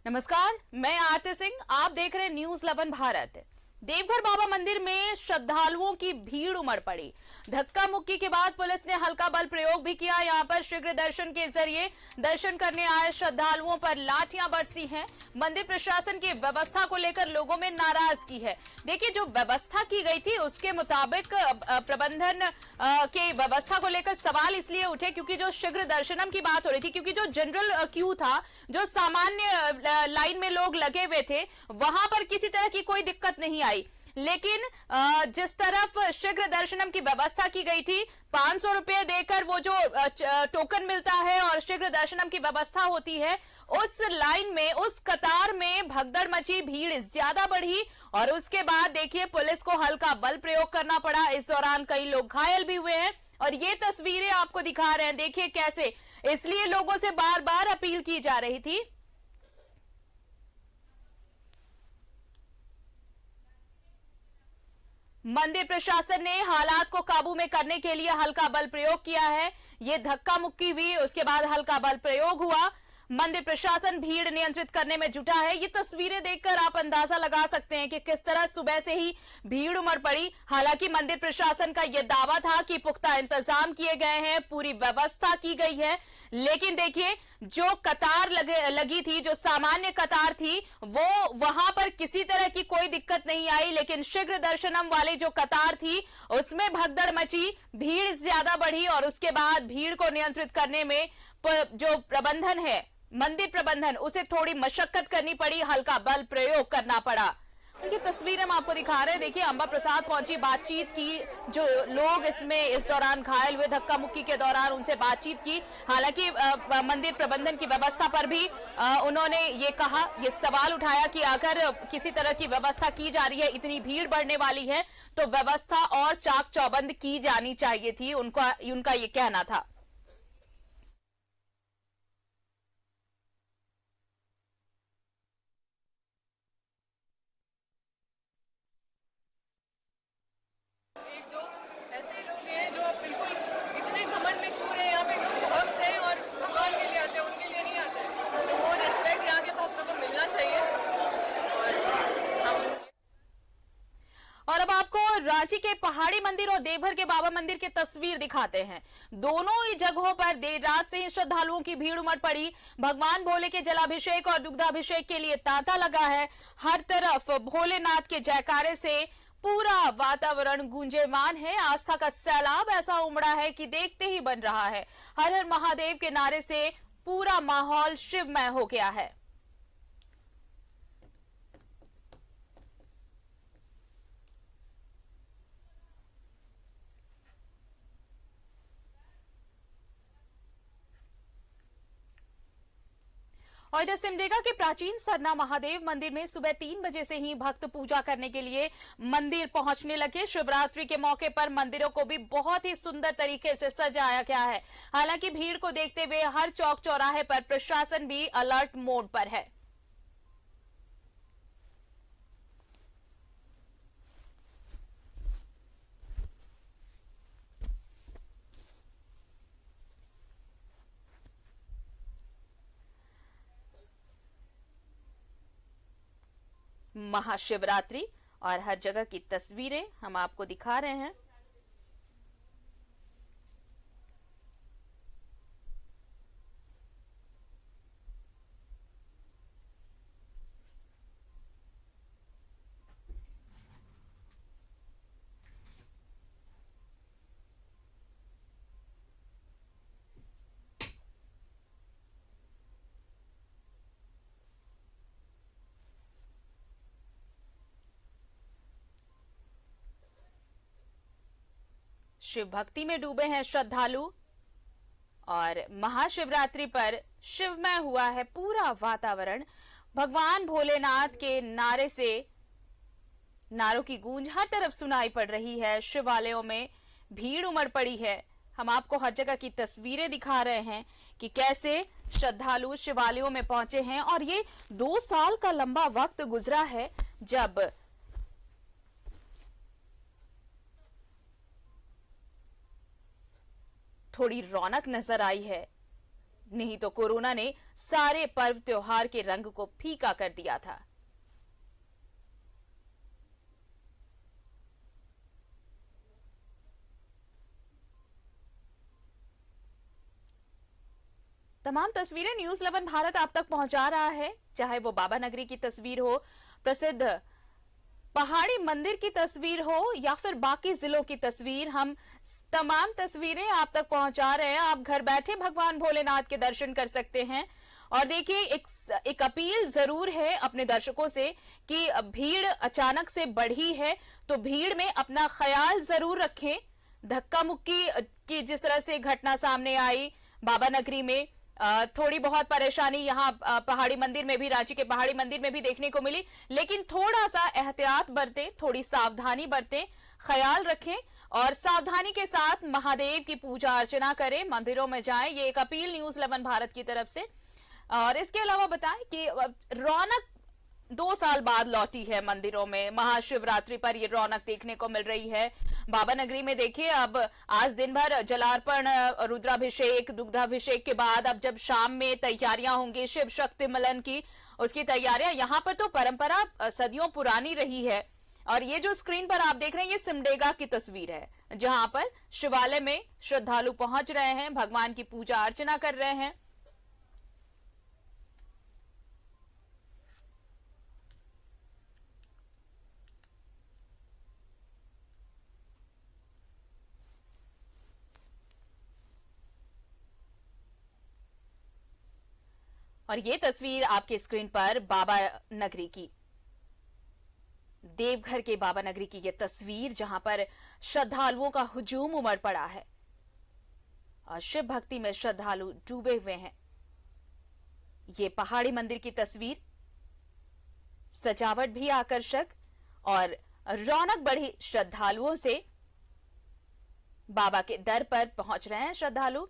नमस्कार, मैं आरती सिंह। आप देख रहे हैं न्यूज 11 भारत। देवघर बाबा मंदिर में श्रद्धालुओं की भीड़ उमड़ पड़ी। धक्का मुक्की के बाद पुलिस ने हल्का बल प्रयोग भी किया। यहां पर शीघ्र दर्शन के जरिए दर्शन करने आए श्रद्धालुओं पर लाठियां बरसी हैं। मंदिर प्रशासन की व्यवस्था को लेकर लोगों में नाराजगी है। देखिए, जो व्यवस्था की गई थी उसके मुताबिक प्रबंधन के व्यवस्था को लेकर सवाल इसलिए उठे क्योंकि जो शीघ्र दर्शनम की बात हो रही थी, क्योंकि जो जनरल क्यू था, जो सामान्य लाइन में लोग लगे हुए थे, वहां पर किसी तरह की कोई दिक्कत नहीं आई। लेकिन जिस तरफ शीघ्र दर्शनम की व्यवस्था की गई थी, 500 रुपए देकर वो जो टोकन मिलता है और शीघ्र दर्शनम की व्यवस्था होती है, उस लाइन में, उस कतार में भगदड़ मची, भीड़ ज्यादा बढ़ी और उसके बाद देखिए पुलिस को हल्का बल प्रयोग करना पड़ा। इस दौरान कई लोग घायल भी हुए हैं और ये तस्वीरें आपको दिखा रहे हैं। देखिए कैसे, इसलिए लोगों से बार बार अपील की जा रही थी। मंदिर प्रशासन ने हालात को काबू में करने के लिए हल्का बल प्रयोग किया है। ये धक्का मुक्की हुई, उसके बाद हल्का बल प्रयोग हुआ। मंदिर प्रशासन भीड़ नियंत्रित करने में जुटा है। ये तस्वीरें देखकर आप अंदाजा लगा सकते हैं कि किस तरह सुबह से ही भीड़ उमड़ पड़ी। हालांकि मंदिर प्रशासन का यह दावा था कि पुख्ता इंतजाम किए गए हैं, पूरी व्यवस्था की गई है, लेकिन देखिए जो कतार लगी थी, जो सामान्य कतार थी, वो वहां पर किसी तरह की कोई दिक्कत नहीं आई। लेकिन शीघ्र दर्शनम वाली जो कतार थी उसमें भगदड़ मची, भीड़ ज्यादा बढ़ी और उसके बाद भीड़ को नियंत्रित करने में जो प्रबंधन है, मंदिर प्रबंधन, उसे थोड़ी मशक्कत करनी पड़ी, हल्का बल प्रयोग करना पड़ा। ये तस्वीर हम आपको दिखा रहे हैं। देखिए, अंबा प्रसाद पहुंची, बातचीत की, जो लोग इसमें इस दौरान घायल हुए धक्का मुक्की के दौरान, उनसे बातचीत की। हालांकि मंदिर प्रबंधन की व्यवस्था पर भी उन्होंने ये कहा, ये सवाल उठाया कि अगर किसी तरह की व्यवस्था की जा रही है, इतनी भीड़ बढ़ने वाली है, तो व्यवस्था और चाक चौबंद की जानी चाहिए थी, उनका ये कहना था। एक दो ऐसे लोग हैं जो बिल्कुल इतने घमंड में छू रहे हैं। यहाँ पे भक्त हैं और भगवान के लिए आते हैं, उनके लिए नहीं आते हैं। तो वो रिस्पेक्ट यहाँ के भक्तों को मिलना चाहिए। और हम और अब आपको रांची के पहाड़ी मंदिर और देवघर के बाबा मंदिर की तस्वीर दिखाते हैं। दोनों ही जगहों पर देर रात से ही श्रद्धालुओं की भीड़ उमड़ पड़ी। भगवान भोले के जलाभिषेक और दुग्धाभिषेक के लिए तांता लगा है। हर तरफ भोलेनाथ के जयकारे से पूरा वातावरण गूंजेमान है। आस्था का सैलाब ऐसा उमड़ा है कि देखते ही बन रहा है। हर हर महादेव के नारे से पूरा माहौल शिवमय हो गया है। और इधर सिमडेगा के प्राचीन सरना महादेव मंदिर में सुबह 3 बजे से ही भक्त पूजा करने के लिए मंदिर पहुंचने लगे। शिवरात्रि के मौके पर मंदिरों को भी बहुत ही सुंदर तरीके से सजाया गया है। हालांकि भीड़ को देखते हुए हर चौक चौराहे पर प्रशासन भी अलर्ट मोड पर है। महाशिवरात्रि और हर जगह की तस्वीरें हम आपको दिखा रहे हैं। शिव भक्ति में डूबे हैं श्रद्धालु और महाशिवरात्रि पर शिवमय हुआ है पूरा वातावरण। भगवान भोलेनाथ के नारे से, नारों की गूंज हर तरफ सुनाई पड़ रही है। शिवालयों में भीड़ उमड़ पड़ी है। हम आपको हर जगह की तस्वीरें दिखा रहे हैं कि कैसे श्रद्धालु शिवालयों में पहुंचे हैं। और ये 2 साल का लंबा वक्त गुजरा है जब थोड़ी रौनक नजर आई है। नहीं तो कोरोना ने सारे पर्व त्योहार के रंग को फीका कर दिया था। तमाम तस्वीरें न्यूज 11 भारत आप तक पहुंचा रहा है, चाहे वो बाबा नगरी की तस्वीर हो, प्रसिद्ध पहाड़ी मंदिर की तस्वीर हो या फिर बाकी जिलों की तस्वीर। हम तमाम तस्वीरें आप तक पहुंचा रहे हैं। आप घर बैठे भगवान भोलेनाथ के दर्शन कर सकते हैं। और देखिए, एक अपील जरूर है अपने दर्शकों से कि भीड़ अचानक से बढ़ी है तो भीड़ में अपना ख्याल जरूर रखें। धक्का मुक्की की जिस तरह से घटना सामने आई बाबा नगरी में, थोड़ी बहुत परेशानी यहाँ पहाड़ी मंदिर में भी, रांची के पहाड़ी मंदिर में भी देखने को मिली, लेकिन थोड़ा सा एहतियात बरतें, थोड़ी सावधानी बरतें, ख्याल रखें और सावधानी के साथ महादेव की पूजा अर्चना करें, मंदिरों में जाएं। ये एक अपील न्यूज 11 भारत की तरफ से। और इसके अलावा बताएं कि रौनक 2 साल बाद लौटी है मंदिरों में। महाशिवरात्रि पर ये रौनक देखने को मिल रही है। बाबा नगरी में देखिए, अब आज दिन भर जलार्पण, रुद्राभिषेक, दुग्धाभिषेक के बाद अब जब शाम में तैयारियां होंगी शिव शक्ति मिलन की, उसकी तैयारियां, यहाँ पर तो परंपरा सदियों पुरानी रही है। और ये जो स्क्रीन पर आप देख रहे हैं, ये सिमडेगा की तस्वीर है, जहां पर शिवालय में श्रद्धालु पहुंच रहे हैं, भगवान की पूजा अर्चना कर रहे हैं। और ये तस्वीर आपके स्क्रीन पर बाबा नगरी की, देवघर के बाबा नगरी की ये तस्वीर, जहां पर श्रद्धालुओं का हुजूम उमड़ पड़ा है और शिव भक्ति में श्रद्धालु डूबे हुए हैं। ये पहाड़ी मंदिर की तस्वीर, सजावट भी आकर्षक और रौनक बढ़ी श्रद्धालुओं से। बाबा के दर पर पहुंच रहे हैं श्रद्धालु।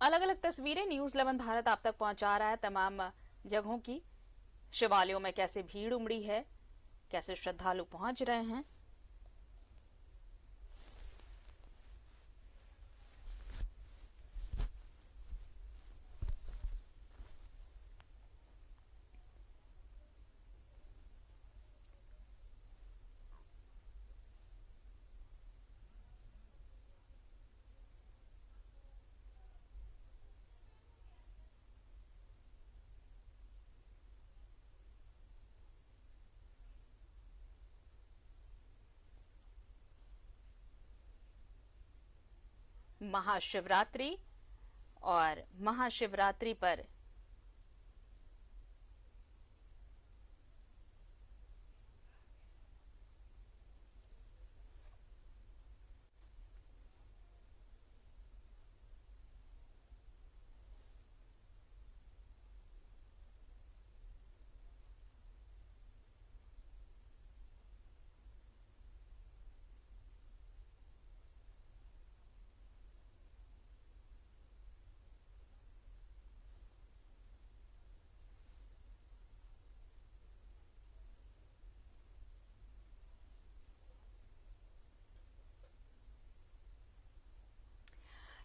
अलग अलग तस्वीरें न्यूज 11 भारत आप तक पहुंचा रहा है तमाम जगहों की। शिवालयों में कैसे भीड़ उमड़ी है, कैसे श्रद्धालु पहुंच रहे हैं। महाशिवरात्रि और महाशिवरात्रि पर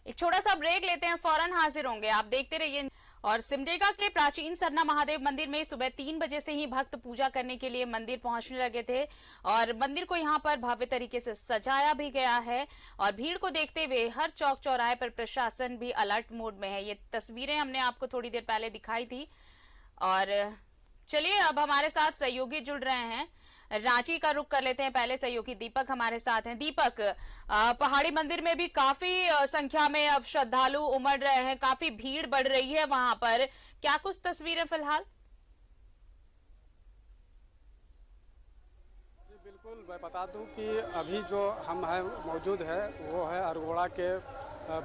एक छोटा सा ब्रेक लेते हैं, फौरन हाजिर होंगे। आप देखते रहिए और सिमडेगा के प्राचीन सरना महादेव मंदिर में सुबह 3 बजे से ही भक्त पूजा करने के लिए मंदिर पहुंचने लगे थे और मंदिर को यहां पर भव्य तरीके से सजाया भी गया है और भीड़ को देखते हुए हर चौक चौराहे पर प्रशासन भी अलर्ट मोड में है। ये तस्वीरें हमने आपको थोड़ी देर पहले दिखाई थी। और चलिए अब हमारे साथ सहयोगी जुड़ रहे हैं, रांची का रुख कर लेते हैं। पहले सहयोगी दीपक हमारे साथ हैं। दीपक, पहाड़ी मंदिर में भी काफी संख्या में अब श्रद्धालु उमड़ रहे हैं, काफी भीड़ बढ़ रही है वहां पर, क्या कुछ तस्वीरें फिलहाल? जी बिल्कुल, मैं बता दूं कि अभी जो हम हैं मौजूद है वो है अरगोड़ा के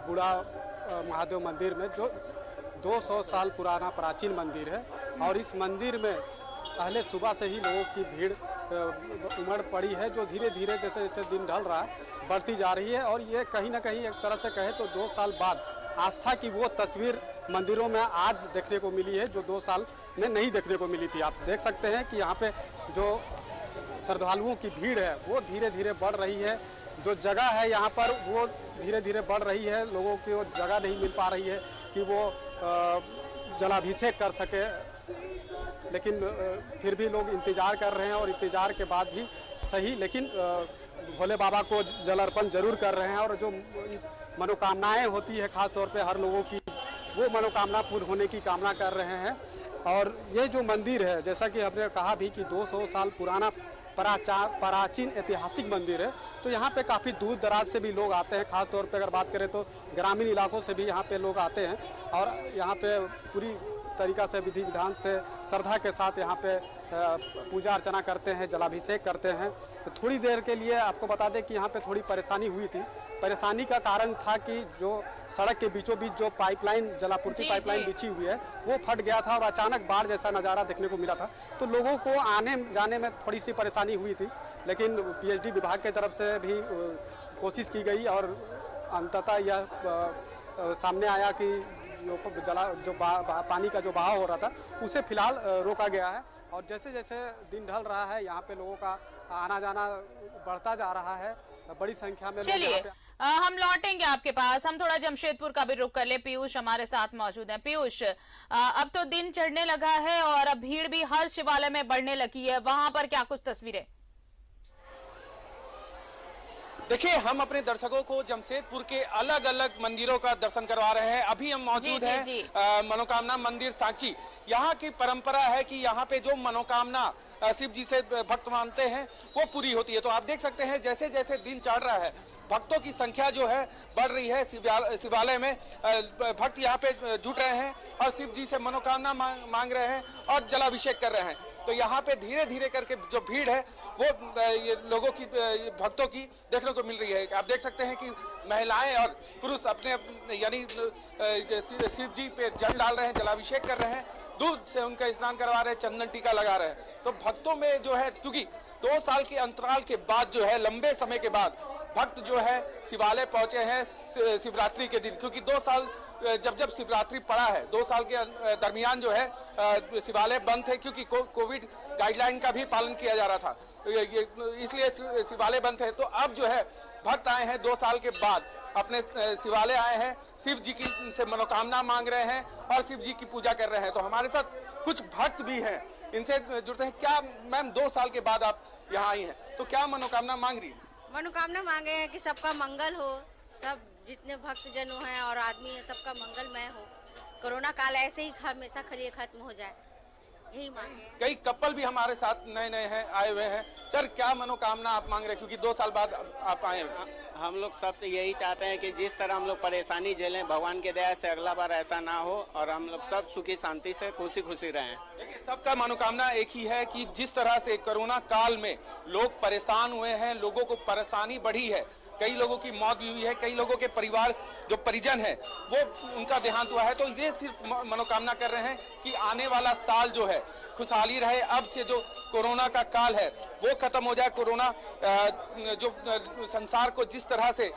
बूढ़ा महादेव मंदिर में, जो 200 साल पुराना प्राचीन मंदिर है। और इस मंदिर में पहले सुबह से ही लोगों की भीड़ उमड़ पड़ी है, जो धीरे धीरे जैसे जैसे दिन ढल रहा है बढ़ती जा रही है। और ये कहीं ना कहीं एक तरह से कहे तो 2 साल बाद आस्था की वो तस्वीर मंदिरों में आज देखने को मिली है जो 2 साल में नहीं देखने को मिली थी। आप देख सकते हैं कि यहाँ पे जो श्रद्धालुओं की भीड़ है वो धीरे धीरे बढ़ रही है। जो जगह है यहाँ पर वो धीरे धीरे बढ़ रही है, लोगों की वो जगह नहीं मिल पा रही है कि वो जलाभिषेक कर सके, लेकिन फिर भी लोग इंतज़ार कर रहे हैं और इंतज़ार के बाद ही सही, लेकिन भोले बाबा को जल अर्पण जरूर कर रहे हैं। और जो मनोकामनाएं होती है खास तौर पे हर लोगों की, वो मनोकामना पूर्ण होने की कामना कर रहे हैं। और ये जो मंदिर है, जैसा कि हमने कहा भी कि 200 साल पुराना प्राचीन ऐतिहासिक मंदिर है, तो यहाँ पे काफ़ी दूर दराज से भी लोग आते हैं। खास तौर पे अगर बात करें तो ग्रामीण इलाकों से भी यहाँ पे लोग आते हैं और यहाँ पे पूरी तरीका से विधि विधान से श्रद्धा के साथ यहाँ पे पूजा अर्चना करते हैं, जलाभिषेक करते हैं। तो थोड़ी देर के लिए आपको बता दें कि यहाँ पे थोड़ी परेशानी हुई थी। परेशानी का कारण था कि जो सड़क के बीचों बीच जो पाइपलाइन, जलापूर्ति पाइपलाइन बिछी हुई है, वो फट गया था और अचानक बाढ़ जैसा नज़ारा देखने को मिला था। तो लोगों को आने जाने में थोड़ी सी परेशानी हुई थी, लेकिन पीएचडी विभाग की तरफ से भी कोशिश की गई और अंततः यह सामने आया कि जो पानी का जो बहाव हो रहा था उसे फिलहाल रोका गया है। और जैसे जैसे दिन ढल रहा है यहाँ पे लोगों का आना जाना बढ़ता जा रहा है, बड़ी संख्या में। चलिए हम लौटेंगे आपके पास, हम थोड़ा जमशेदपुर का भी रुख कर ले। पीयूष हमारे साथ मौजूद हैं। पीयूष, अब तो दिन चढ़ने लगा है और अब भीड़ भी हर शिवालय में बढ़ने लगी है, वहां पर क्या कुछ तस्वीरें? देखिए, हम अपने दर्शकों को जमशेदपुर के अलग अलग मंदिरों का दर्शन करवा रहे हैं। अभी हम मौजूद हैं मनोकामना मंदिर सांची। यहाँ की परंपरा है कि यहाँ पे जो मनोकामना शिव जी से भक्त मानते हैं वो पूरी होती है। तो आप देख सकते हैं जैसे जैसे दिन चढ़ रहा है भक्तों की संख्या जो है बढ़ रही है। शिवालय में भक्त यहाँ पे जुट रहे हैं और शिव जी से मनोकामना मांग रहे हैं और जलाभिषेक कर रहे हैं। तो यहाँ पे धीरे धीरे करके जो भीड़ है वो ये लोगों की, भक्तों की देखने को मिल रही है। आप देख सकते हैं कि महिलाएं और पुरुष अपने यानी शिव जी पे जल डाल रहे हैं, जलाभिषेक कर रहे हैं, दूध से उनका स्नान करवा रहे हैं, चंदन टीका लगा रहे हैं। तो भक्तों में जो है, क्योंकि 2 साल के अंतराल के बाद जो है, लंबे समय के बाद भक्त जो है शिवालय पहुंचे हैं शिवरात्रि के दिन, क्योंकि 2 साल जब शिवरात्रि पड़ा है, 2 साल के दरमियान जो है शिवालय बंद थे, क्योंकि कोविड गाइडलाइन का भी पालन किया जा रहा था, इसलिए शिवालय बंद थे। तो अब जो है भक्त आए हैं 2 साल के बाद, अपने शिवालय आए हैं, शिव जी की से मनोकामना मांग रहे हैं और शिव जी की पूजा कर रहे हैं। तो हमारे साथ कुछ भक्त भी हैं, इनसे जुड़ते हैं। क्या मैम, 2 साल के बाद आप यहाँ आई हैं, तो क्या मनोकामना मांग रही है? मनोकामना मांगे हैं कि सबका मंगल हो, सब जितने भक्तजन हैं और आदमी हैं सबका मंगलमय हो, कोरोना काल ऐसे ही हमेशा खलिए खत्म हो जाए, यही मांगे। कई कपल भी हमारे साथ नए नए हैं, आए हुए हैं। सर, क्या मनोकामना आप मांग रहे हैं, क्योंकि 2 साल बाद आप आए हैं? हम लोग सब तो यही चाहते हैं कि जिस तरह हम लोग परेशानी झेलें, भगवान के दया से अगला बार ऐसा ना हो और हम लोग सब सुखी शांति से खुशी खुशी रहें। देखिए, सबका मनोकामना एक ही है कि जिस तरह से कोरोना काल में लोग परेशान हुए हैं, लोगों को परेशानी बढ़ी है, कई लोगों की मौत भी हुई है, कई लोगों के परिवार जो परिजन है वो उनका देहांत हुआ है। तो ये सिर्फ मनोकामना कर रहे हैं कि आने वाला साल जो है खुशहाली रहे। अब से जो कोरोना का काल है वो खत्म हो जाए, कोरोना जो संसार को जिस तरह से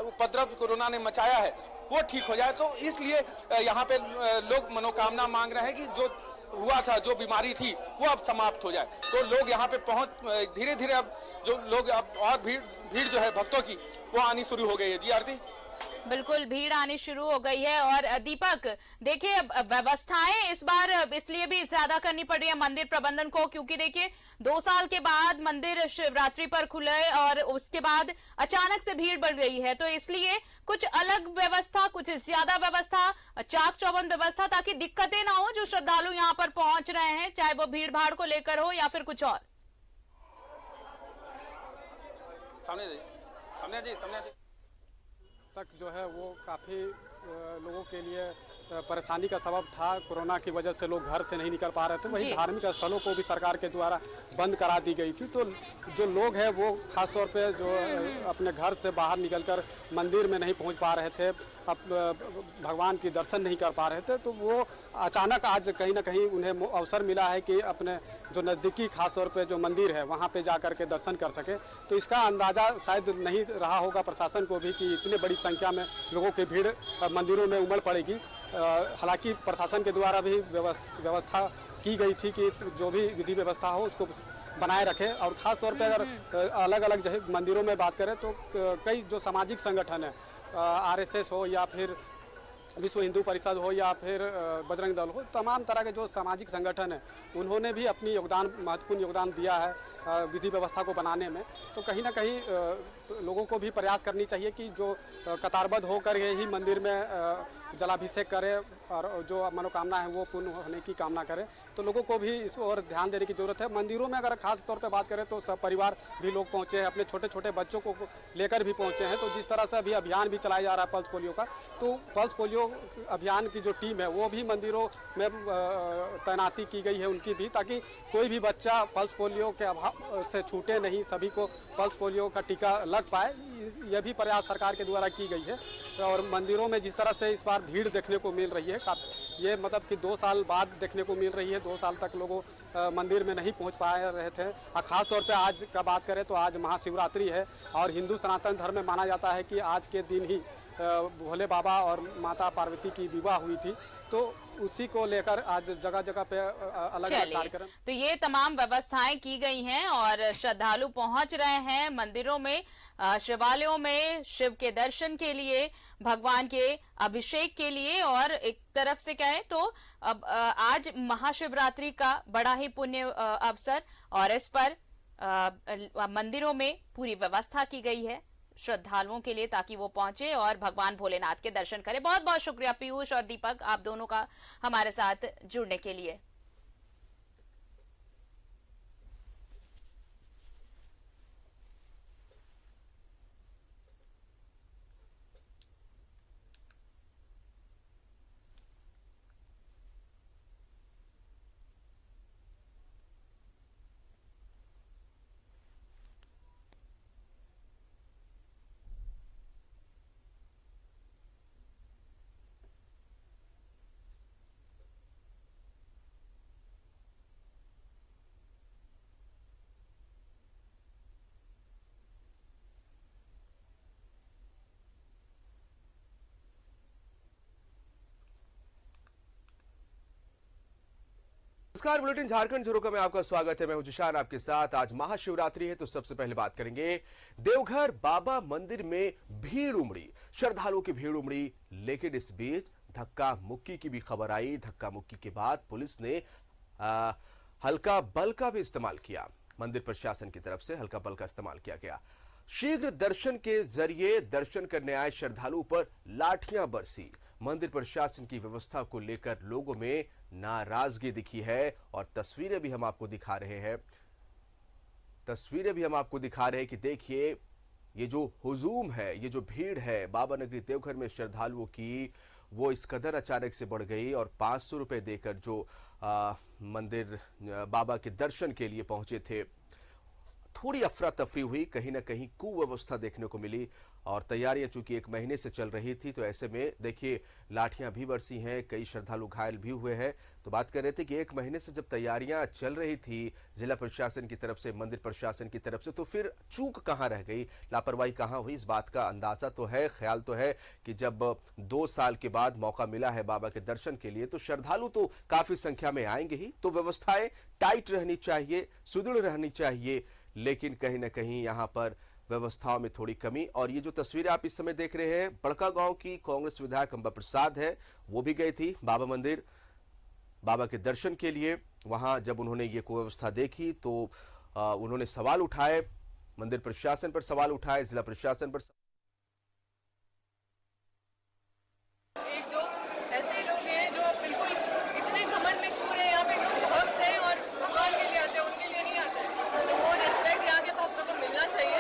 उपद्रव कोरोना ने मचाया है वो ठीक हो जाए। तो इसलिए यहाँ पे लोग मनोकामना मांग रहे हैं कि जो हुआ था, जो बीमारी थी, वो अब समाप्त हो जाए। तो लोग यहाँ पे पहुंच धीरे धीरे अब जो लोग अब और भीड़ जो है भक्तों की वो आनी शुरू हो गई है। जी आरती। बिल्कुल भीड़ आनी शुरू हो गई है। और दीपक देखिए, व्यवस्थाएं इस बार इसलिए भी ज्यादा करनी पड़ रही है मंदिर प्रबंधन को, क्योंकि देखिए 2 साल के बाद मंदिर शिवरात्रि पर खुले और उसके बाद अचानक से भीड़ बढ़ गई है, तो इसलिए कुछ अलग व्यवस्था, कुछ ज्यादा व्यवस्था, चाक चौबंद व्यवस्था, ताकि दिक्कतें ना हो जो श्रद्धालु यहाँ पर पहुंच रहे हैं, चाहे वो भीड़ भाड़ को लेकर हो या फिर कुछ और। सामने तक जो है वो काफ़ी लोगों के लिए परेशानी का सबब था। कोरोना की वजह से लोग घर से नहीं निकल पा रहे थे। वहीं धार्मिक स्थलों को भी सरकार के द्वारा बंद करा दी गई थी, तो जो लोग हैं वो खास तौर पे जो अपने घर से बाहर निकलकर मंदिर में नहीं पहुंच पा रहे थे, भगवान की दर्शन नहीं कर पा रहे थे, तो वो अचानक आज कहीं ना कहीं उन्हें अवसर मिला है कि अपने जो नज़दीकी खास तौर पे जो मंदिर है वहाँ पे जा कर के दर्शन कर सके। तो इसका अंदाज़ा शायद नहीं रहा होगा प्रशासन को भी कि इतनी बड़ी संख्या में लोगों की भीड़ मंदिरों में उमड़ पड़ेगी। हालांकि प्रशासन के द्वारा भी व्यवस्था की गई थी कि जो भी विधि व्यवस्था हो उसको बनाए रखे। और ख़ास तौर पे अगर अलग अलग मंदिरों में बात करें तो कई जो सामाजिक संगठन है, आरएसएस हो या फिर विश्व हिंदू परिषद हो या फिर बजरंग दल हो, तमाम तरह के जो सामाजिक संगठन हैं उन्होंने भी अपनी महत्वपूर्ण योगदान दिया है विधि व्यवस्था को बनाने में। तो कहीं ना कहीं तो लोगों को भी प्रयास करनी चाहिए कि जो कतारबद्ध होकर ही मंदिर में जलाभिषेक करे और जो मनोकामना है वो पूर्ण होने की कामना करे। तो लोगों को भी इस ओर ध्यान देने की ज़रूरत है। मंदिरों में अगर खास तौर पे बात करें तो सब परिवार भी लोग पहुँचे हैं, अपने छोटे छोटे बच्चों को लेकर भी पहुँचे हैं। तो जिस तरह से अभी अभियान भी चलाया जा रहा है पल्स पोलियो का, तो पल्स पोलियो अभियान की जो टीम है वो भी मंदिरों में तैनाती की गई है उनकी भी, ताकि कोई भी बच्चा पल्स पोलियो के अभाव से छूटे नहीं, सभी को पल्स पोलियो का टीका लग पाए। यह भी प्रयास सरकार के द्वारा की गई है। और मंदिरों में जिस तरह से इस बार भीड़ देखने को मिल रही है, ये मतलब कि 2 साल बाद देखने को मिल रही है। 2 साल तक लोगों मंदिर में नहीं पहुंच पा रहे थे। और ख़ास तौर पे आज का बात करें तो आज महाशिवरात्रि है और हिंदू सनातन धर्म में माना जाता है कि आज के दिन ही भोले बाबा और माता पार्वती की विवाह हुई थी। तो उसी को लेकर आज जगह जगह पे अलग अलग कार्यक्रम। तो ये तमाम व्यवस्थाएं की गई हैं और श्रद्धालु पहुंच रहे हैं मंदिरों में, शिवालयों में शिव के दर्शन के लिए, भगवान के अभिषेक के लिए। और एक तरफ से कहें तो अब आज महाशिवरात्रि का बड़ा ही पुण्य अवसर, और इस पर मंदिरों में पूरी व्यवस्था की गई है श्रद्धालुओं के लिए ताकि वो पहुंचे और भगवान भोलेनाथ के दर्शन करें। बहुत बहुत शुक्रिया पीयूष और दीपक, आप दोनों का हमारे साथ जुड़ने के लिए। नमस्कार, बुलेटिन झारखंड झरोखा में आपका स्वागत है। मैं हूं जिशान आपके साथ। आज महाशिवरात्रि है तो सबसे पहले बात करेंगे देवघर बाबा मंदिर में भीड़ उमड़ी, श्रद्धालुओं की भीड़ उमड़ी। लेकिन इस बीच धक्का मुक्की की भी खबर आई। धक्का मुक्की के बाद पुलिस ने हल्का बल का भी इस्तेमाल किया। मंदिर प्रशासन की तरफ से हल्का बल का इस्तेमाल किया गया। शीघ्र दर्शन के जरिए दर्शन करने आए श्रद्धालुओं पर लाठियां बरसी। मंदिर प्रशासन की व्यवस्था को लेकर लोगों में नाराजगी दिखी है और तस्वीरें भी हम आपको दिखा रहे हैं। कि देखिए ये जो हुजूम है, ये जो भीड़ है बाबा नगरी देवघर में श्रद्धालुओं की, वो इस कदर अचानक से बढ़ गई और 500 रुपए देकर जो मंदिर बाबा के दर्शन के लिए पहुंचे थे, थोड़ी अफरा तफरी हुई, कहीं ना कहीं कुव्यवस्था देखने को मिली। और तैयारियां चूंकि 1 महीने से चल रही थी तो ऐसे में देखिए लाठियां भी बरसी हैं, कई श्रद्धालु घायल भी हुए हैं। तो बात कर रहे थे कि 1 महीने से जब तैयारियां चल रही थी जिला प्रशासन की तरफ से, मंदिर प्रशासन की तरफ से, तो फिर चूक कहां रह गई, लापरवाही कहां हुई? इस बात का अंदाजा तो है, ख्याल तो है कि जब 2 साल के बाद मौका मिला है बाबा के दर्शन के लिए तो श्रद्धालु तो काफी संख्या में आएंगे ही। तो व्यवस्थाएं टाइट रहनी चाहिए, सुदृढ़ रहनी चाहिए। लेकिन कहीं ना कहीं यहाँ पर व्यवस्थाओं में थोड़ी कमी। और ये जो तस्वीरें आप इस समय देख रहे हैं, बड़का गांव की कांग्रेस विधायक अंबा प्रसाद है, वो भी गई थी बाबा मंदिर बाबा के दर्शन के लिए। वहां जब उन्होंने ये कुव्यवस्था देखी तो उन्होंने सवाल उठाए, मंदिर प्रशासन पर सवाल उठाए, जिला प्रशासन पर। एक दो ऐसे लोग हैं जो बिल्कुल इतने घमंड में छू रहे हैं, यहाँ पे लोग भक्त हैं और भगवान के लिए आते हैं, उनके लिए नहीं आते हैं। तो वो रिस्पेक्ट यहाँ के भक्तों को मिलना चाहिए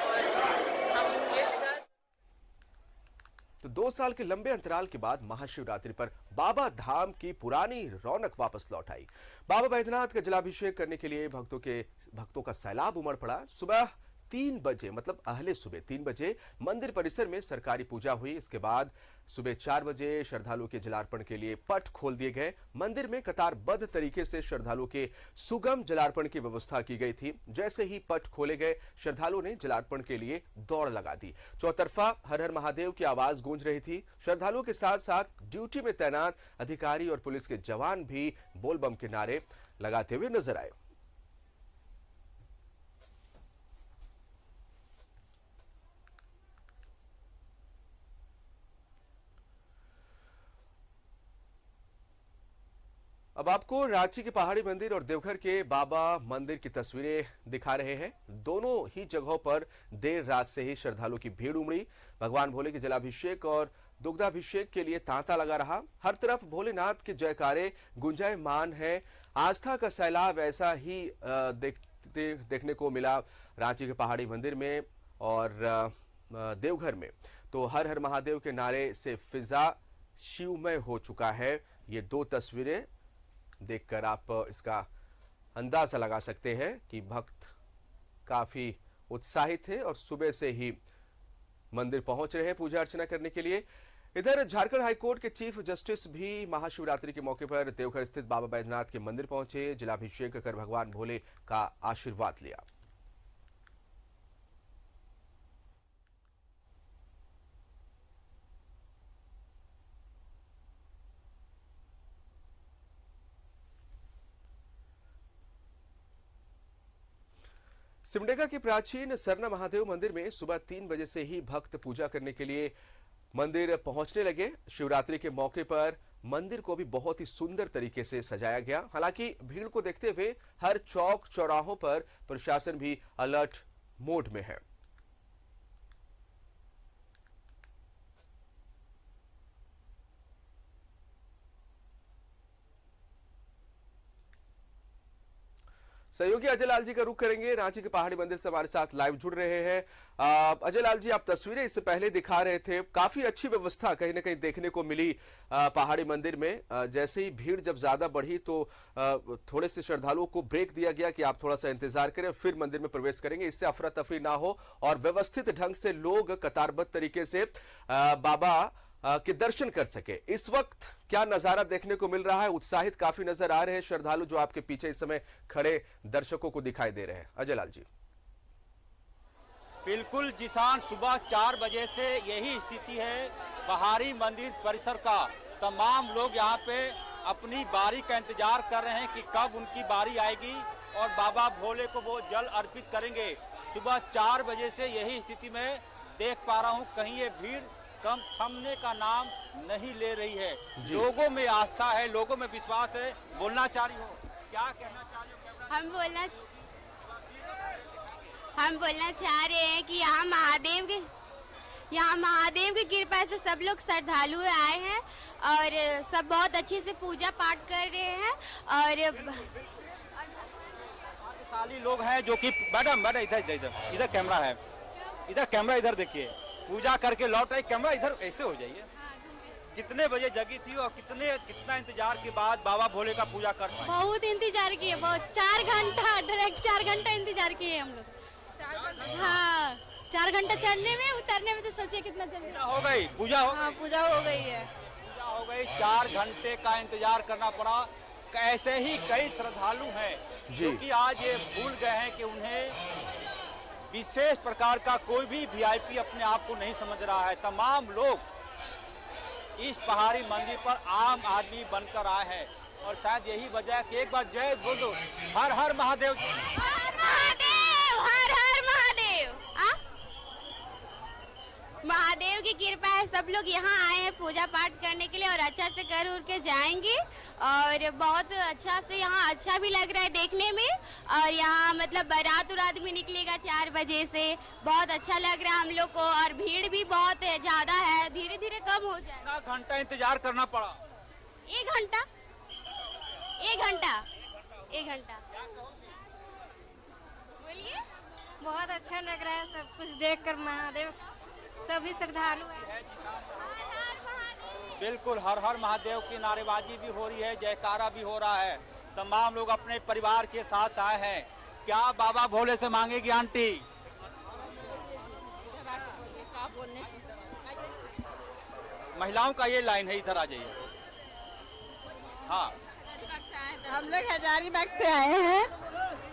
और हम ये शिकायत। तो 2 साल के लंबे अंतराल के बाद महाशिवरात्रि पर बाबा धाम की पुरानी रौनक वापस लौट आई। बाबा बैद्यनाथ का जलाभिषेक करने के लिए भक्तों का सैलाब उमड़ पड़ा। सुबह 3 बजे, मतलब अहले सुबह 3 बजे मंदिर परिसर में सरकारी पूजा हुई। इसके बाद सुबह 4 बजे श्रद्धालुओं के जलार्पण के लिए पट खोल दिए गए। मंदिर में कतारबद्ध तरीके से श्रद्धालुओं के सुगम जलार्पण की व्यवस्था की गई थी। जैसे ही पट खोले गए, श्रद्धालुओं ने जलार्पण के लिए दौड़ लगा दी। चौतरफा हर हर महादेव की आवाज गूंज रही थी। श्रद्धालुओं के साथ साथ ड्यूटी में तैनात अधिकारी और पुलिस के जवान भी बोलबम के नारे लगाते हुए नजर आए। अब आपको रांची के पहाड़ी मंदिर और देवघर के बाबा मंदिर की तस्वीरें दिखा रहे हैं। दोनों ही जगहों पर देर रात से ही श्रद्धालुओं की भीड़ उमड़ी। भगवान भोले के जलाभिषेक और दुग्धाभिषेक के लिए तांता लगा रहा। हर तरफ भोलेनाथ के जयकारे गुंजायमान है। आस्था का सैलाब ऐसा ही देखने को मिला रांची के पहाड़ी मंदिर में और देवघर में। तो हर हर महादेव के नारे से फिजा शिवमय हो चुका है। ये 2 तस्वीरें देखकर आप इसका अंदाजा लगा सकते हैं कि भक्त काफी उत्साहित थे और सुबह से ही मंदिर पहुंच रहे हैं पूजा अर्चना करने के लिए। इधर झारखंड हाईकोर्ट के चीफ जस्टिस भी महाशिवरात्रि के मौके पर देवघर स्थित बाबा बैद्यनाथ के मंदिर पहुंचे। जलाभिषेक कर भगवान भोले का आशीर्वाद लिया। सिमडेगा के प्राचीन सरना महादेव मंदिर में सुबह 3 बजे से ही भक्त पूजा करने के लिए मंदिर पहुंचने लगे। शिवरात्रि के मौके पर मंदिर को भी बहुत ही सुंदर तरीके से सजाया गया। हालांकि भीड़ को देखते हुए हर चौक चौराहों पर प्रशासन भी अलर्ट मोड में है। सहयोगी अजय लाल जी का रुख करेंगे। रांची के पहाड़ी मंदिर से हमारे साथ लाइव जुड़ रहे हैं। अजय लाल जी, आप तस्वीरें इससे पहले दिखा रहे थे, काफी अच्छी व्यवस्था कहीं ना कहीं देखने को मिली पहाड़ी मंदिर में। जैसे ही भीड़ जब ज्यादा बढ़ी तो थोड़े से श्रद्धालुओं को ब्रेक दिया गया कि आप थोड़ा सा इंतजार करें, फिर मंदिर में प्रवेश करेंगे, इससे अफरा तफरी ना हो और व्यवस्थित ढंग से लोग कतारबद्ध तरीके से बाबा के दर्शन कर सके। इस वक्त क्या नजारा देखने को मिल रहा है? उत्साहित काफी नजर आ रहे हैं श्रद्धालु जो आपके पीछे इस समय खड़े दर्शकों को दिखाई दे रहे हैं। अजय लाल जी। बिल्कुल जिसान, सुबह 4 बजे से यही स्थिति है पहाड़ी मंदिर परिसर का। तमाम लोग यहाँ पे अपनी बारी का इंतजार कर रहे हैं कि कब उनकी बारी आएगी और बाबा भोले को वो जल अर्पित करेंगे। सुबह 4 बजे से यही स्थिति में देख पा रहा हूँ, कहीं ये भीड़ कम थमने का नाम नहीं ले रही है। लोगों में आस्था है, लोगों में विश्वास है। बोलना चाह रही हो, क्या कहना चाह रही हो? हम बोलना चाह रहे हैं कि यहाँ महादेव की कृपा से सब लोग श्रद्धालु आए हैं और सब बहुत अच्छे से पूजा पाठ कर रहे हैं। और भाग्यशाली लोग हैं जो कि मैडम इधर कैमरा है, इधर कैमरा, इधर देखिए, पूजा करके लौट आए। कैमरा इधर ऐसे हो जाइए। कितने बजे जगी थी और कितना इंतजार के बाद बाबा भोले का पूजा कर पाए? बहुत इंतजार किए, बहुत 4 घंटा, डायरेक्ट 4 घंटा इंतजार किए हम लोग। हाँ, 4 घंटा चढ़ने में, उतरने में तो सोचिए कितना जल्दी हो गई पूजा। पूजा हो गई है। पूजा हो गई, 4 घंटे का इंतजार करना पड़ा। ऐसे ही कई श्रद्धालु हैं जो कि आज ये भूल गए हैं कि उन्हें विशेष प्रकार का कोई भी वीआईपी अपने आप को नहीं समझ रहा है। तमाम लोग इस पहाड़ी मंदिर पर आम आदमी बनकर आए हैं और शायद यही वजह है कि एक बार जय बोल दो, हर हर महादेव, हर हर महादेव, हर हर महादेव। कृपा है, सब लोग यहाँ आए हैं पूजा पाठ करने के लिए और अच्छा से कर उर के जाएंगे और बहुत अच्छा से यहाँ अच्छा भी लग रहा है देखने में। और यहाँ मतलब बारात उरात भी निकलेगा 4 बजे से, बहुत अच्छा लग रहा है हम लोग को और भीड़ भी बहुत ज्यादा है, धीरे धीरे कम हो जाए। कितना घंटा इंतजार करना पड़ा? 1 घंटा 1 घंटा 1 घंटा। बोलिए। बहुत अच्छा लग रहा है सब कुछ देखकर, महादेव सभी श्रद्धालु हैं। बिल्कुल, हर हर महादेव की नारेबाजी भी हो रही है, जयकारा भी हो रहा है। तमाम लोग अपने परिवार के साथ आए हैं। क्या बाबा भोले से मांगेगी आंटी? महिलाओं का ये लाइन है, इधर आ जाइए। हाँ, हम लोग हजारीबाग से आए हैं।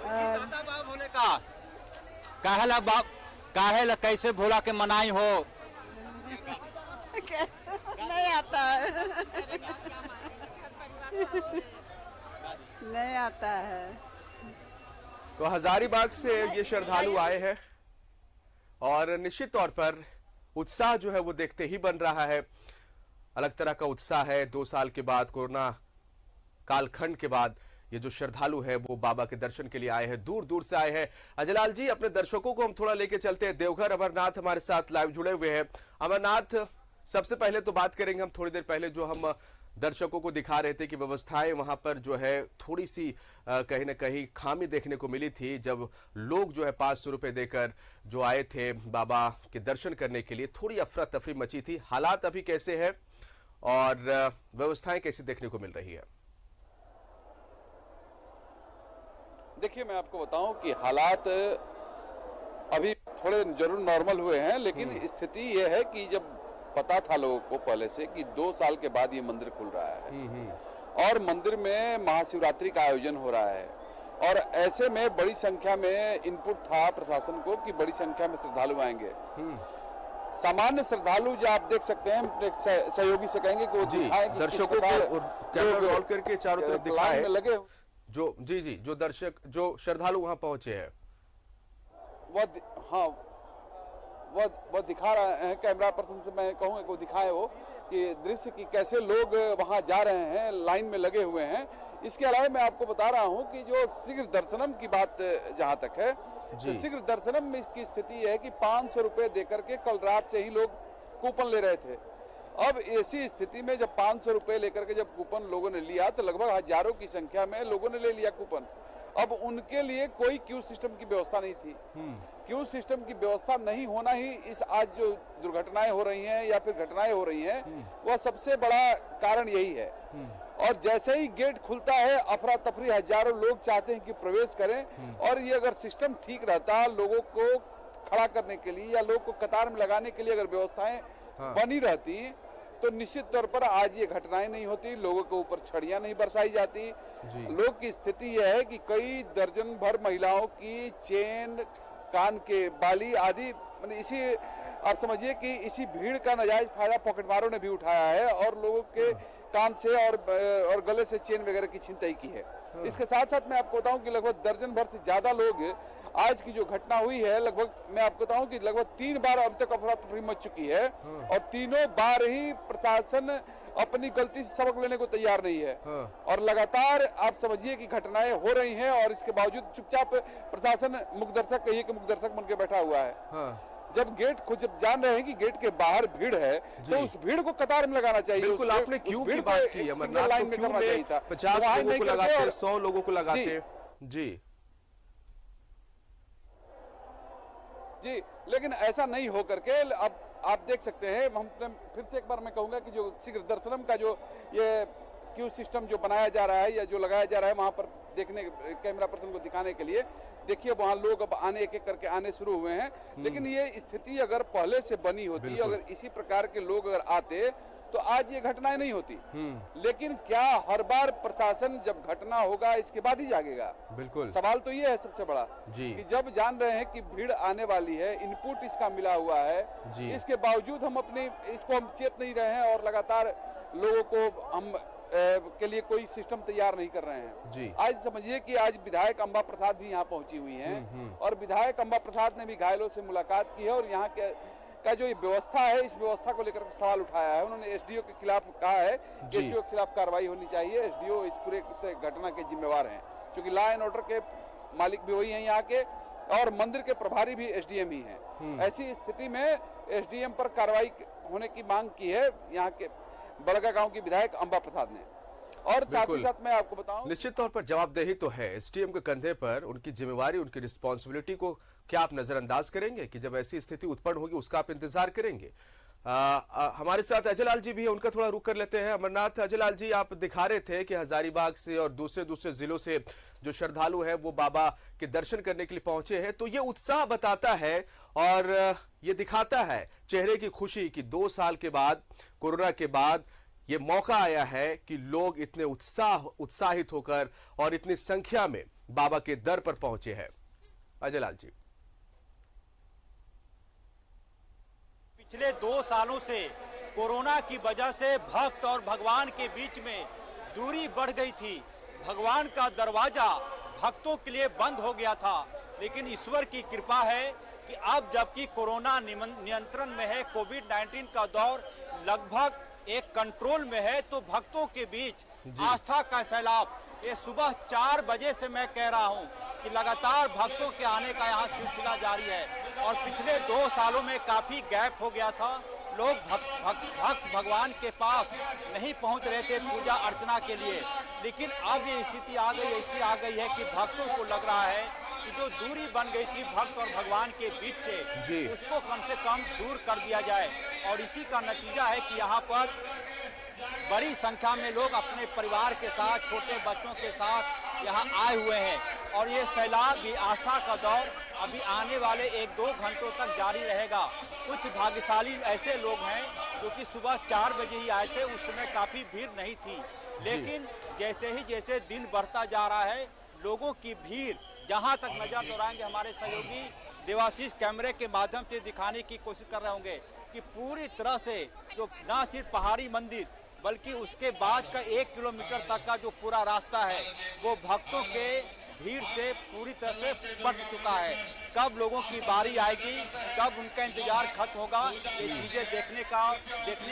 बाबा भोले का काहे कैसे भोला के मनाई हो? नहीं आता नहीं आता है। तो हजारीबाग से ये श्रद्धालु आए हैं और निश्चित तौर पर उत्साह जो है वो देखते ही बन रहा है। अलग तरह का उत्साह है। 2 साल के बाद, कोरोना कालखंड के बाद ये जो श्रद्धालु है वो बाबा के दर्शन के लिए आए हैं, दूर दूर से आए हैं। अजयलाल जी, अपने दर्शकों को हम थोड़ा लेके चलते हैं देवघर। अमरनाथ हमारे साथ लाइव जुड़े हुए हैं। अमरनाथ, सबसे पहले तो बात करेंगे हम थोड़ी देर पहले जो हम दर्शकों को दिखा रहे थे कि व्यवस्थाएं वहां पर जो है थोड़ी सी कहीं ना कहीं खामी देखने को मिली थी, जब लोग जो है 500 रुपए देकर जो आए थे बाबा के दर्शन करने के लिए, थोड़ी अफरा तफरी मची थी। हालात अभी कैसे है और व्यवस्थाएं कैसी देखने को मिल रही है? देखिए, मैं आपको बताऊं कि हालात अभी थोड़े जरूर नॉर्मल हुए हैं, लेकिन स्थिति यह है कि जब पता था लोगों को पहले से कि 2 साल के बाद ये मंदिर खुल रहा है और मंदिर में महाशिवरात्रि का आयोजन हो रहा है, और ऐसे में बड़ी संख्या में इनपुट था प्रशासन को कि बड़ी संख्या में श्रद्धालु आएंगे। सामान्य श्रद्धालु जो आप देख सकते हैं, सहयोगी से कहेंगे कि वो दिखाएं कि दर्शकों को कैमरा रोल करके चारों तरफ दिखाएं लगे जो जो दर्शक जो श्रद्धालु वहां पहुंचे हैं वो दिखा रहे हैं। कैमरा पर्सन से मैं कहूँगा कि वो दिखाए वो कि दृश्य कि कैसे लोग वहां जा रहे हैं, लाइन में लगे हुए हैं। इसके अलावा मैं आपको बता रहा हूं कि जो शीघ्र दर्शनम की बात जहां तक है, तो शीघ्र दर्शनम में इसकी स्थिति है कि 500 रुपए देकर के कल रात से ही लोग कूपन ले रहे थे। अब ऐसी स्थिति में जब 500 रुपए लेकर के जब कूपन लोगों ने लिया तो लगभग हजारों की संख्या में लोगों ने ले लिया कूपन। अब उनके लिए कोई क्यू सिस्टम की व्यवस्था नहीं थी। क्यू सिस्टम की व्यवस्था नहीं होना ही इस आज जो दुर्घटनाएं हो रही हैं या फिर घटनाएं हो रही हैं, वह सबसे बड़ा कारण यही है। और जैसे ही गेट खुलता है, अफरा तफरी, हजारों लोग चाहते हैं कि प्रवेश करें, और ये अगर सिस्टम ठीक रहता, लोगों को खड़ा करने के लिए या लोग को कतार में लगाने के लिए अगर व्यवस्थाएं बनी रहती, तो निश्चित तौर पर आज ये घटनाएं नहीं होती, लोगों के ऊपर छड़ियां नहीं बरसाई जाती। लोग की स्थिति यह है कि कई दर्जन भर महिलाओं की चेन, कान के बाली आदि, इसी आप समझिए कि इसी भीड़ का नाजायज फायदा पॉकेटमारों ने भी उठाया है और लोगों के कान से और गले से चेन वगैरह की छिनताई की है। इसके साथ साथ मैं आपको बताऊं कि लगभग दर्जन भर से ज्यादा लोग, आज की जो घटना हुई है, लगभग मैं आपको बताऊं कि लगभग 3 बार अब तक अफरा तफरी मच चुकी है, और तीनों बार ही प्रशासन अपनी गलती से सबक लेने को तैयार नहीं है। और लगातार आप समझिए कि घटनाएं हो रही हैं, और इसके बावजूद चुपचाप प्रशासन मुखदर्शक, कहिए कि मुखदर्शक बनकर बैठा हुआ है। जब जब जान रहे हैं कि गेट के बाहर भीड़ है, तो उस भीड़ को कतार में लगाना चाहिए। बिल्कुल, आपने क्यों की बात की, अमरनाथ, तो क्यों में 50 लोगों को लगाते, 100 लोगों को लगाते। जी, लेकिन ऐसा नहीं हो करके अब आप देख सकते हैं, हम फिर से एक बार मैं कहूंगा कि जो शीघ्र दर्शनम का जो ये क्यू सिस्टम जो बनाया जा रहा है या जो लगाया जा रहा है वहां पर देखने, कैमरा पर्सन को दिखाने के लिए, देखिए वहां लोग अब आने एक एक करके आने शुरू हुए हैं। लेकिन ये स्थिति अगर पहले से बनी होती, अगर इसी प्रकार के लोग अगर आते, तो आज ये घटनाएं नहीं होती। लेकिन क्या हर बार प्रशासन जब घटना होगा इसके बाद ही जागेगा? बिल्कुल, सवाल तो ये है सबसे बड़ा कि जब जान रहे हैं कि भीड़ आने वाली है, इनपुट इसका मिला हुआ है, इसके बावजूद हम इसको हम चेत नहीं रहे हैं और लगातार लोगों को हम के लिए कोई सिस्टम तैयार नहीं कर रहे हैं। आज समझिए कि आज विधायक अंबा प्रसाद भी यहाँ पहुंची हुई हैं, और विधायक अंबा प्रसाद ने भी घायलों से मुलाकात की है, और यहाँ के का जो ये व्यवस्था है, इस व्यवस्था को लेकर सवाल उठाया है। उन्होंने एसडीओ के खिलाफ कहा है कि एसडीओ के खिलाफ कार्रवाई होनी चाहिए। एसडीओ इस पूरे घटना के जिम्मेवार हैं, क्योंकि लॉ एंड ऑर्डर के मालिक भी वही हैं यहाँ के, और मंदिर के प्रभारी भी एसडीएम ही हैं। ऐसी स्थिति में एसडीएम पर कार्रवाई होने की मांग की है यहाँ के बड़गा गांव की विधायक अंबा प्रसाद ने। और साथ ही साथ मैं आपको बताऊं, निश्चित तौर पर जवाबदेही तो है एसडीएम के कंधे पर, उनकी जिम्मेवारी, उनकी रिस्पॉन्सिबिलिटी को क्या आप नजरअंदाज करेंगे कि जब ऐसी स्थिति उत्पन्न होगी उसका आप इंतजार करेंगे? हमारे साथ अजयलाल जी भी है, उनका थोड़ा रुक कर लेते हैं। अमरनाथ, अजयलाल जी, आप दिखा रहे थे कि हजारीबाग से और दूसरे जिलों से जो श्रद्धालु है वो बाबा के दर्शन करने के लिए पहुंचे हैं, तो ये उत्साह बताता है और ये दिखाता है चेहरे की खुशी कि 2 साल के बाद, कोरोना के बाद ये मौका आया है कि लोग इतने उत्साहित होकर और इतनी संख्या में बाबा के दर पर पहुंचे हैं। अजयलाल जी, पिछले 2 सालों से कोरोना की वजह से भक्त और भगवान के बीच में दूरी बढ़ गई थी। भगवान का दरवाजा भक्तों के लिए बंद हो गया था, लेकिन ईश्वर की कृपा है कि अब जबकि कोरोना नियंत्रण में है, कोविड-19 का दौर लगभग एक कंट्रोल में है, तो भक्तों के बीच आस्था का सैलाब, ये सुबह 4 बजे से मैं कह रहा हूं कि लगातार भक्तों के आने का यहाँ सिलसिला जारी है। और पिछले 2 सालों में काफी गैप हो गया था, लोग भक्त भगवान के पास नहीं पहुंच रहे थे पूजा अर्चना के लिए, लेकिन अब ये स्थिति ऐसी आ गई है कि भक्तों को लग रहा है कि जो दूरी बन गई थी भक्त और भगवान के बीच से, उसको कम से कम दूर कर दिया जाए। और इसी का नतीजा है कि यहाँ पर बड़ी संख्या में लोग अपने परिवार के साथ, छोटे बच्चों के साथ यहाँ आए हुए हैं। और ये सैलाब, ये आस्था का दौर अभी आने वाले 1-2 घंटों तक जारी रहेगा। कुछ भाग्यशाली ऐसे लोग हैं जो कि सुबह 4 बजे ही आए थे, उस समय काफी भीड़ नहीं थी, लेकिन जैसे दिन बढ़ता जा रहा है, लोगों की भीड़, जहां तक नजर दौड़ाएंगे हमारे सहयोगी देवाशीष कैमरे के माध्यम से दिखाने की कोशिश कर रहे होंगे कि पूरी तरह से जो न सिर्फ पहाड़ी मंदिर बल्कि उसके बाद का 1 किलोमीटर तक का जो पूरा रास्ता है वो भक्तों के भीड़ से पूरी तरह से पट चुका है। कब लोगों की बारी आएगी, कब उनका इंतजार खत्म होगा, ये चीजें देखने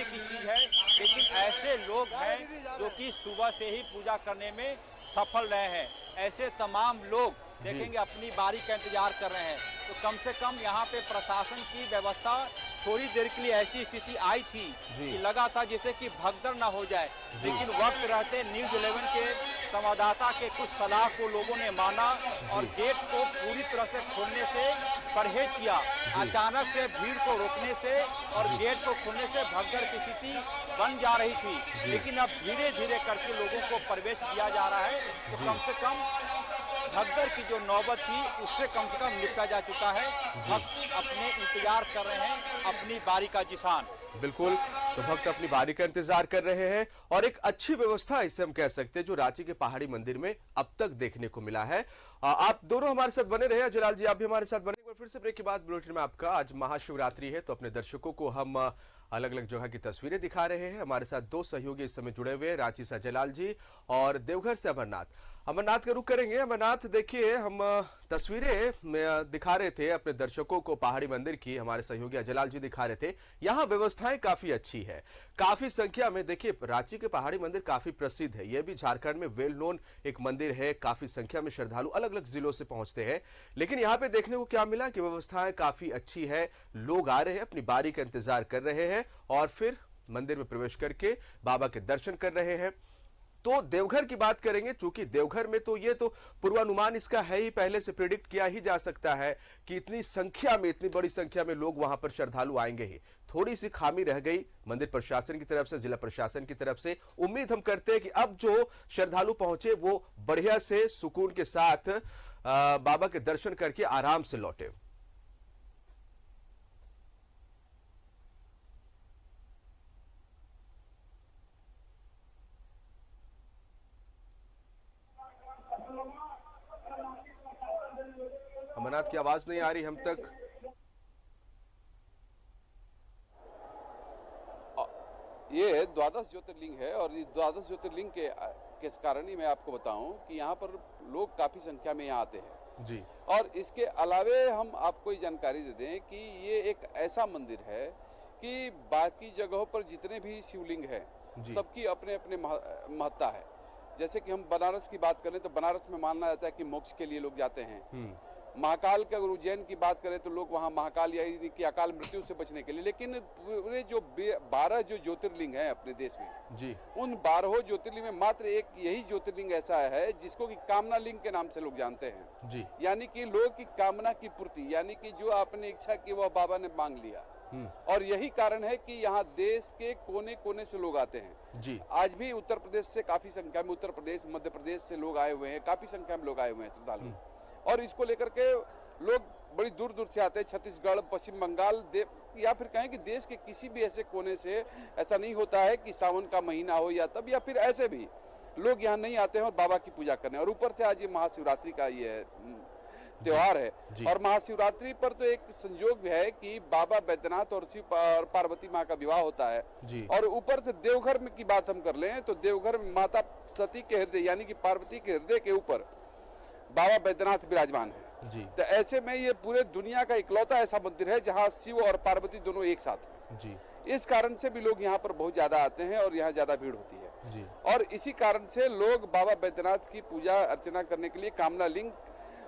की चीज है। लेकिन ऐसे लोग हैं जो कि सुबह से ही पूजा करने में सफल रहे हैं। ऐसे तमाम लोग देखेंगे अपनी बारी का इंतजार कर रहे हैं। तो कम से कम यहाँ पे प्रशासन की व्यवस्था थोड़ी देर के लिए ऐसी स्थिति आई थी कि लगा था जैसे कि भगदड़ ना हो जाए, लेकिन वक्त रहते न्यूज़ 11 के संवाददाता के कुछ सलाह को लोगों ने माना और गेट को पूरी तरह से खोलने से परहेज किया। अचानक से भीड़ को रोकने से और गेट को खोलने से भगदड़ की स्थिति बन जा रही थी, लेकिन अब धीरे धीरे करके लोगों को प्रवेश दिया जा रहा है। तो कम से कम भगदड़ की जो नौबत थी उससे कम से कम निपटा जा चुका है। भक्त अपने इंतजार कर रहे हैं अपनी बारी का जिसान। बिल्कुल, तो भक्त अपनी बारी का इंतजार कर रहे हैं और एक अच्छी व्यवस्था इसे हम कह सकते हैं जो रांची के पहाड़ी मंदिर में अब तक देखने को मिला है। आप दोनों हमारे साथ बने रहे, जलाल जी आप भी हमारे साथ बने। फिर से ब्रेक के बाद बुलेटिन में आपका, आज महाशिवरात्रि है तो अपने दर्शकों को हम अलग अलग जगह की तस्वीरें दिखा रहे हैं। हमारे साथ 2 सहयोगी इस समय जुड़े हुए हैं, रांची से जलाल जी और देवघर से अमरनाथ का रुख करेंगे। अमरनाथ, देखिए हम तस्वीरें दिखा रहे थे अपने दर्शकों को पहाड़ी मंदिर की, हमारे सहयोगी अजयलाल जी दिखा रहे थे। यहाँ व्यवस्थाएं काफी अच्छी है, काफी संख्या में। देखिए रांची के पहाड़ी मंदिर काफी प्रसिद्ध है, यह भी झारखंड में वेल नोन एक मंदिर है। काफी संख्या में श्रद्धालु अलग अलग जिलों से पहुंचते हैं, लेकिन यहाँ पे देखने को क्या मिला कि व्यवस्थाएं काफी अच्छी है। लोग आ रहे हैं, अपनी बारी का इंतजार कर रहे हैं और फिर मंदिर में प्रवेश करके बाबा के दर्शन कर रहे हैं। तो देवघर की बात करेंगे, चूंकि देवघर में तो ये तो पूर्वानुमान इसका है ही, पहले से प्रेडिक्ट किया ही जा सकता है कि इतनी संख्या में, इतनी बड़ी संख्या में लोग वहां पर श्रद्धालु आएंगे ही। थोड़ी सी खामी रह गई मंदिर प्रशासन की तरफ से, जिला प्रशासन की तरफ से। उम्मीद हम करते हैं कि अब जो श्रद्धालु पहुंचे वो बढ़िया से सुकून के साथ बाबा के दर्शन करके आराम से लौटे। अमरनाथ की आवाज नहीं आ रही हम तक। ये 12 ज्योतिर्लिंग है और इस 12 ज्योतिर्लिंग के कारण ही मैं आपको बताऊं कि यहाँ पर लोग काफी संख्या में यहाँ आते हैं। जी। और इसके अलावे हम आपको ये जानकारी दे दें कि ये एक ऐसा मंदिर है कि बाकी जगहों पर जितने भी शिवलिंग हैं सबकी अपने अपने महत्ता है। जैसे कि हम बनारस की बात करें तो बनारस में माना जाता है कि मोक्ष के लिए लोग जाते हैं। महाकाल के अगर उज्जैन की बात करें तो लोग वहाँ महाकाल या कि अकाल मृत्यु से बचने के लिए, लेकिन पूरे जो 12 जो ज्योतिर्लिंग हैं अपने देश में जी, उन 12 ज्योतिर्लिंग में मात्र एक यही ज्योतिर्लिंग ऐसा है जिसको कि कामना लिंग के नाम से लोग जानते हैं जी। यानी कि लोग की कामना की पूर्ति, यानी कि जो आपने इच्छा की वह बाबा ने मांग लिया। और यही कारण है कि यहाँ देश के कोने कोने से लोग आते हैं जी। आज भी उत्तर प्रदेश से काफी संख्या में, उत्तर प्रदेश मध्य प्रदेश से लोग आए हुए हैं, काफी संख्या में लोग आए हुए हैं श्रद्धालु। और इसको लेकर के लोग बड़ी दूर दूर से आते हैं। छत्तीसगढ़, पश्चिम बंगाल या फिर कहें कि देश के किसी भी ऐसे कोने से ऐसा नहीं होता है कि सावन का महीना हो या तब, या फिर ऐसे भी लोग यहाँ नहीं आते हैं और बाबा की पूजा करने। और ऊपर से आज ये महाशिवरात्रि का ये त्योहार है और महाशिवरात्रि पर तो एक संयोग है कि बाबा बैद्यनाथ और शिव और पार्वती माँ का विवाह होता है जी। और ऊपर से देवघर में की बात हम कर लें तो देवघर में माता सती के हृदय यानी कि पार्वती के हृदय के ऊपर बाबा बैद्यनाथ विराजमान है जी। तो ऐसे में ये पूरे दुनिया का इकलौता ऐसा मंदिर है जहाँ शिव और पार्वती दोनों एक साथ हैं जी। इस कारण से भी लोग यहाँ पर बहुत ज्यादा आते हैं और यहाँ ज्यादा भीड़ होती है जी। और इसी कारण से लोग बाबा बैद्यनाथ की पूजा अर्चना करने के लिए कामना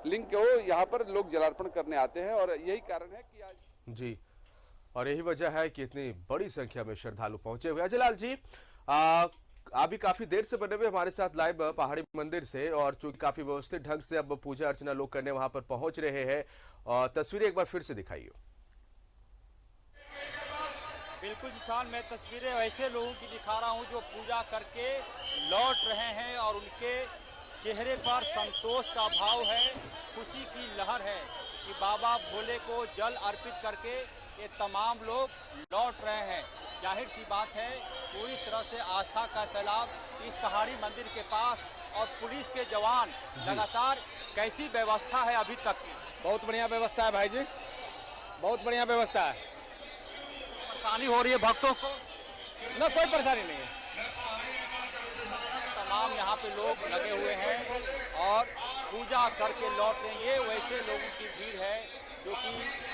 लिंग को यहाँ पर लोग जलार्पण करने आते हैं। और यही कारण है कि आज जी, और यही वजह है कि इतनी बड़ी संख्या में श्रद्धालु पहुंचे हुए। अजय लाल जी, अभी काफी देर से बने हुए हमारे साथ लाइव पहाड़ी मंदिर से, और चूंकि काफी व्यवस्थित ढंग से अब पूजा अर्चना लोग करने वहां पर पहुंच रहे हैं, और तस्वीरें एक बार फिर से दिखाइए। बिल्कुल जिसान, मैं तस्वीरें ऐसे लोगों की दिखा रहा हूं जो पूजा करके लौट रहे हैं और उनके चेहरे पर संतोष का भाव है, खुशी की लहर है कि बाबा भोले को जल अर्पित करके ये तमाम लोग लौट रहे हैं। जाहिर सी बात है पूरी तरह से आस्था का सैलाब इस पहाड़ी मंदिर के पास, और पुलिस के जवान लगातार, कैसी व्यवस्था है अभी तक? बहुत बढ़िया व्यवस्था है भाई जी, बहुत बढ़िया व्यवस्था है। परेशानी हो रही है भक्तों को? ना, कोई परेशानी नहीं है। तमाम यहाँ पे लोग लगे हुए हैं और पूजा करके लौट रहे हैं। ये वैसे लोगों की भीड़ है जो कि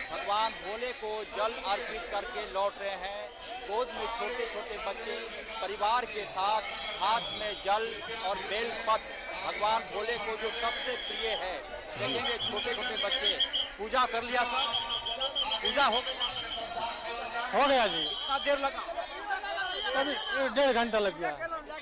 भगवान भोले को जल अर्पित करके लौट रहे हैं। गोद में छोटे छोटे बच्चे परिवार के साथ, हाथ में जल और बेलपत्र, भगवान भोले को जो सबसे प्रिय है। देखेंगे छोटे छोटे बच्चे। पूजा कर लिया सर? पूजा हो गया जी। कितना देर लगा? अभी 1.5 घंटा लग गया।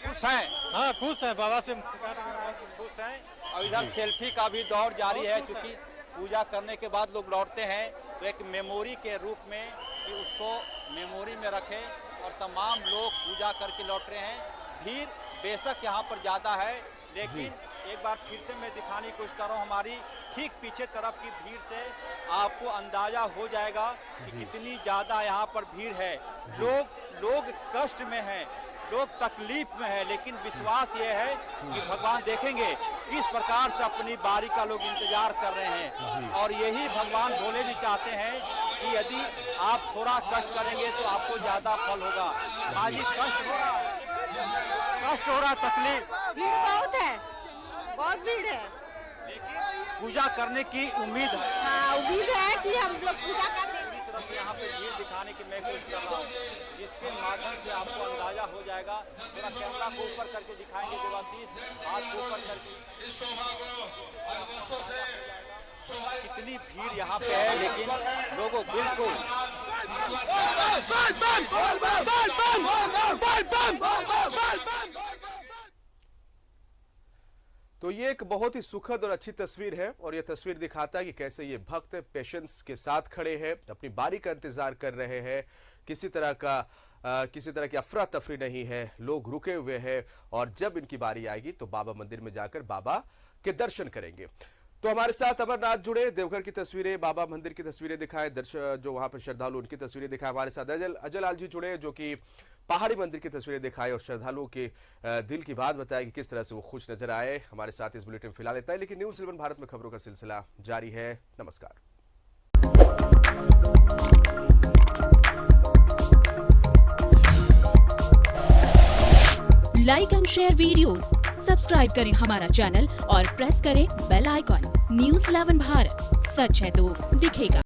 खुश हैं? हाँ खुश हैं, बाबा से खुश हैं। और इधर सेल्फी का भी दौर जारी है, क्योंकि पूजा करने के बाद लोग लौटते हैं तो एक मेमोरी के रूप में कि उसको मेमोरी में रखें, और तमाम लोग पूजा करके लौट रहे हैं। भीड़ बेशक यहाँ पर ज़्यादा है, लेकिन एक बार फिर से मैं दिखाने की कोशिश कर रहा हूँ। हमारी ठीक पीछे तरफ की भीड़ से आपको अंदाजा हो जाएगा कि कितनी ज़्यादा यहाँ पर भीड़ है। लोग कष्ट में हैं, लोग तकलीफ में है, लेकिन विश्वास ये है कि भगवान देखेंगे। इस प्रकार से अपनी बारी का लोग इंतजार कर रहे हैं, और यही भगवान भोले भी चाहते हैं कि यदि आप थोड़ा कष्ट करेंगे तो आपको ज्यादा फल होगा। हाँ जी, कष्ट हो रहा, तकलीफ, भीड़ बहुत है, बहुत भीड़ है, लेकिन पूजा करने की उम्मीद है। हाँ, उम्मीद है कि हम लोग पूजा कर लेंगे। पूरी तरह से यहाँ पे भीड़ दिखाने की मैं कोशिश कर रहा हूँ, जिसके माध्यम से आपको अंदाजा हो जाएगा। थोड़ा कैमरा को ऊपर करके दिखाएंगे देवाशीष, हाथ को ऊपर करके, कितनी भीड़ यहाँ पे है। लेकिन लोगों बिल्कुल तो ये एक बहुत ही सुखद और अच्छी तस्वीर है, और ये तस्वीर दिखाता है कि कैसे ये भक्त पेशेंस के साथ खड़े हैं, अपनी बारी का इंतजार कर रहे हैं। किसी तरह की अफरा तफरी नहीं है, लोग रुके हुए हैं, और जब इनकी बारी आएगी तो बाबा मंदिर में जाकर बाबा के दर्शन करेंगे। तो हमारे साथ अमरनाथ जुड़े, देवघर की तस्वीरें, बाबा मंदिर की तस्वीरें दिखाएं, जो वहां पर श्रद्धालु उनकी तस्वीरें दिखाएं। हमारे साथ अजय लाल जी जुड़े, जो कि पहाड़ी मंदिर की तस्वीरें दिखाए और श्रद्धालुओं के दिल की बात बताए कि किस तरह से वो खुश नजर आए। हमारे साथ इस बुलेटिन में फिलहाल इतना ही, लेकिन न्यूज़ 11 भारत में खबरों का सिलसिला जारी है। नमस्कार। Like and share videos, subscribe करें हमारा चैनल और प्रेस करें बेल आइकॉन। News 11 भारत, सच है तो दिखेगा।